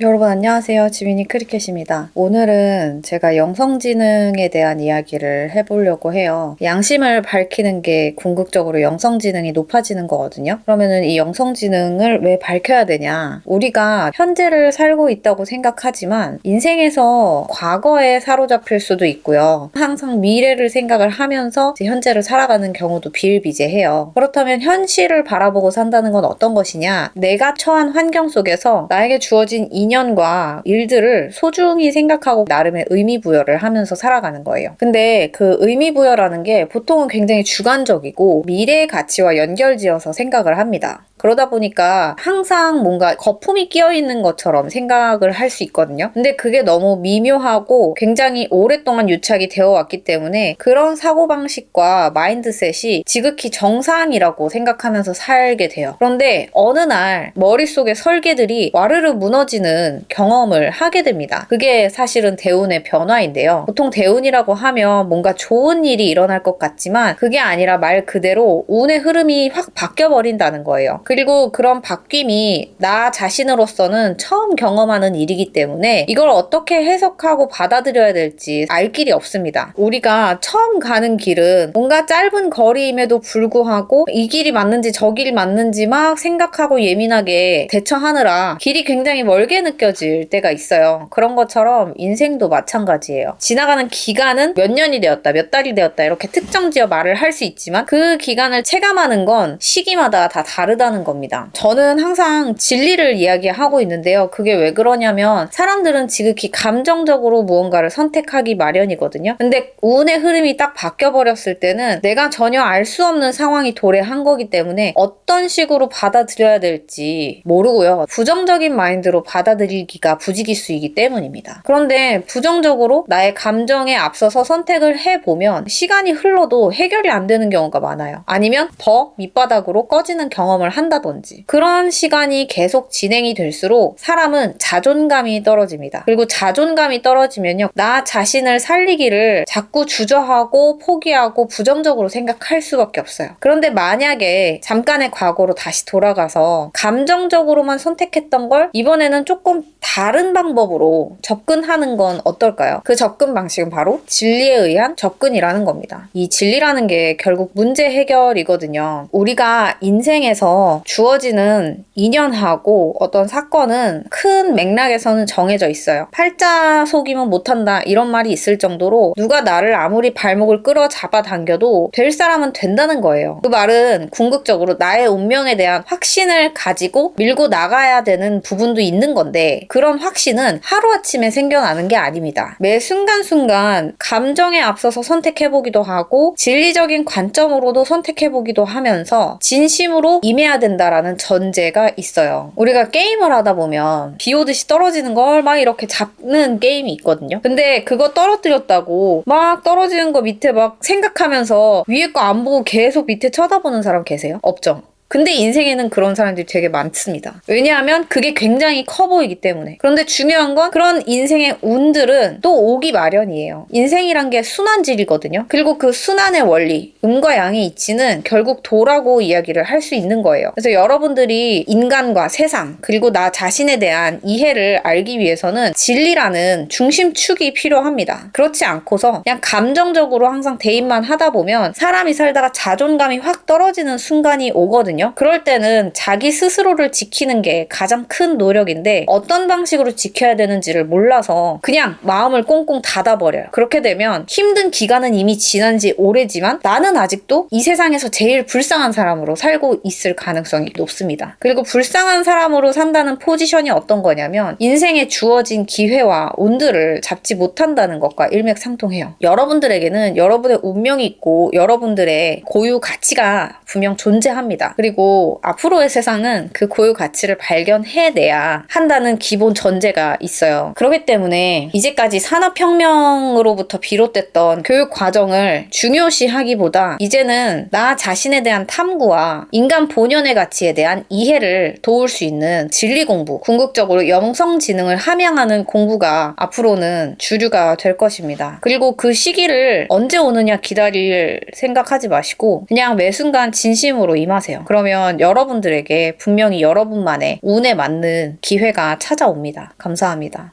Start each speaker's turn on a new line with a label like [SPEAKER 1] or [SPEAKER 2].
[SPEAKER 1] 여러분 안녕하세요. 지민이 크리켓입니다. 오늘은 제가 영성지능에 대한 이야기를 해보려고 해요. 양심을 밝히는 게 궁극적으로 영성지능이 높아지는 거거든요. 그러면은 이 영성지능을 왜 밝혀야 되냐? 우리가 현재를 살고 있다고 생각하지만 인생에서 과거에 사로잡힐 수도 있고요. 항상 미래를 생각을 하면서 현재를 살아가는 경우도 비일비재해요. 그렇다면 현실을 바라보고 산다는 건 어떤 것이냐? 내가 처한 환경 속에서 나에게 주어진 인연과 일들을 소중히 생각하고 나름의 의미부여를 하면서 살아가는 거예요. 근데 그 의미부여라는 게 보통은 굉장히 주관적이고 미래의 가치와 연결지어서 생각을 합니다. 그러다 보니까 항상 뭔가 거품이 끼어있는 것처럼 생각을 할 수 있거든요. 근데 그게 너무 미묘하고 굉장히 오랫동안 유착이 되어 왔기 때문에 그런 사고방식과 마인드셋이 지극히 정상이라고 생각하면서 살게 돼요. 그런데 어느 날 머릿속의 설계들이 와르르 무너지는 경험을 하게 됩니다. 그게 사실은 대운의 변화인데요. 보통 대운이라고 하면 뭔가 좋은 일이 일어날 것 같지만 그게 아니라 말 그대로 운의 흐름이 확 바뀌어버린다는 거예요. 그리고 그런 바뀜이 나 자신으로서는 처음 경험하는 일이기 때문에 이걸 어떻게 해석하고 받아들여야 될지 알 길이 없습니다. 우리가 처음 가는 길은 뭔가 짧은 거리임에도 불구하고 이 길이 맞는지 저 길이 맞는지 막 생각하고 예민하게 대처하느라 길이 굉장히 멀게 느껴질 때가 있어요. 그런 것처럼 인생도 마찬가지예요. 지나가는 기간은 몇 년이 되었다, 몇 달이 되었다 이렇게 특정지어 말을 할 수 있지만 그 기간을 체감하는 건 시기마다 다 다르다는 겁니다. 저는 항상 진리를 이야기하고 있는데요. 그게 왜 그러냐면 사람들은 지극히 감정적으로 무언가를 선택하기 마련이거든요. 근데 운의 흐름이 딱 바뀌어버렸을 때는 내가 전혀 알 수 없는 상황이 도래한 거기 때문에 어떤 식으로 받아들여야 될지 모르고요. 부정적인 마인드로 받아들이기가 부지기수이기 때문입니다. 그런데 부정적으로 나의 감정에 앞서서 선택을 해보면 시간이 흘러도 해결이 안 되는 경우가 많아요. 아니면 더 밑바닥으로 꺼지는 경험을 한다든지 그런 시간이 계속 진행이 될수록 사람은 자존감이 떨어집니다. 그리고 자존감이 떨어지면요. 나 자신을 살리기를 자꾸 주저하고 포기하고 부정적으로 생각할 수밖에 없어요. 그런데 만약에 잠깐의 과거로 다시 돌아가서 감정적으로만 선택했던 걸 이번에는 조금 다른 방법으로 접근하는 건 어떨까요? 그 접근 방식은 바로 진리에 의한 접근이라는 겁니다. 이 진리라는 게 결국 문제 해결이거든요. 우리가 인생에서 주어지는 인연하고 어떤 사건은 큰 맥락에서는 정해져 있어요. 팔자 속이면 못한다 이런 말이 있을 정도로 누가 나를 아무리 발목을 끌어 잡아당겨도 될 사람은 된다는 거예요. 그 말은 궁극적으로 나의 운명에 대한 확신을 가지고 밀고 나가야 되는 부분도 있는 건데 그런 확신은 하루아침에 생겨나는 게 아닙니다. 매 순간순간 감정에 앞서서 선택해보기도 하고 진리적인 관점으로도 선택해보기도 하면서 진심으로 임해야 된다라는 전제가 있어요. 우리가 게임을 하다 보면 비 오듯이 떨어지는 걸 막 이렇게 잡는 게임이 있거든요. 근데 그거 떨어뜨렸다고 막 떨어지는 거 밑에 막 생각하면서 위에 거 안 보고 계속 밑에 쳐다보는 사람 계세요? 없죠? 근데 인생에는 그런 사람들이 되게 많습니다. 왜냐하면 그게 굉장히 커 보이기 때문에. 그런데 중요한 건 그런 인생의 운들은 또 오기 마련이에요. 인생이란 게 순환질이거든요. 그리고 그 순환의 원리, 음과 양의 이치는 결국 도라고 이야기를 할 수 있는 거예요. 그래서 여러분들이 인간과 세상, 그리고 나 자신에 대한 이해를 알기 위해서는 진리라는 중심축이 필요합니다. 그렇지 않고서 그냥 감정적으로 항상 대입만 하다 보면 사람이 살다가 자존감이 확 떨어지는 순간이 오거든요. 그럴 때는 자기 스스로를 지키는 게 가장 큰 노력인데 어떤 방식으로 지켜야 되는지를 몰라서 그냥 마음을 꽁꽁 닫아버려요. 그렇게 되면 힘든 기간은 이미 지난 지 오래지만 나는 아직도 이 세상에서 제일 불쌍한 사람으로 살고 있을 가능성이 높습니다. 그리고 불쌍한 사람으로 산다는 포지션이 어떤 거냐면 인생에 주어진 기회와 운들을 잡지 못한다는 것과 일맥상통해요. 여러분들에게는 여러분의 운명이 있고 여러분들의 고유 가치가 분명 존재합니다. 그리고 앞으로의 세상은 그 고유 가치를 발견해내야 한다는 기본 전제가 있어요. 그렇기 때문에 이제까지 산업혁명으로부터 비롯됐던 교육 과정을 중요시하기보다 이제는 나 자신에 대한 탐구와 인간 본연의 가치에 대한 이해를 도울 수 있는 진리 공부, 궁극적으로 영성지능을 함양하는 공부가 앞으로는 주류가 될 것입니다. 그리고 그 시기를 언제 오느냐 기다릴 생각하지 마시고 그냥 매 순간 진심으로 임하세요. 그럼 그러면 여러분들에게 분명히 여러분만의 운에 맞는 기회가 찾아옵니다. 감사합니다.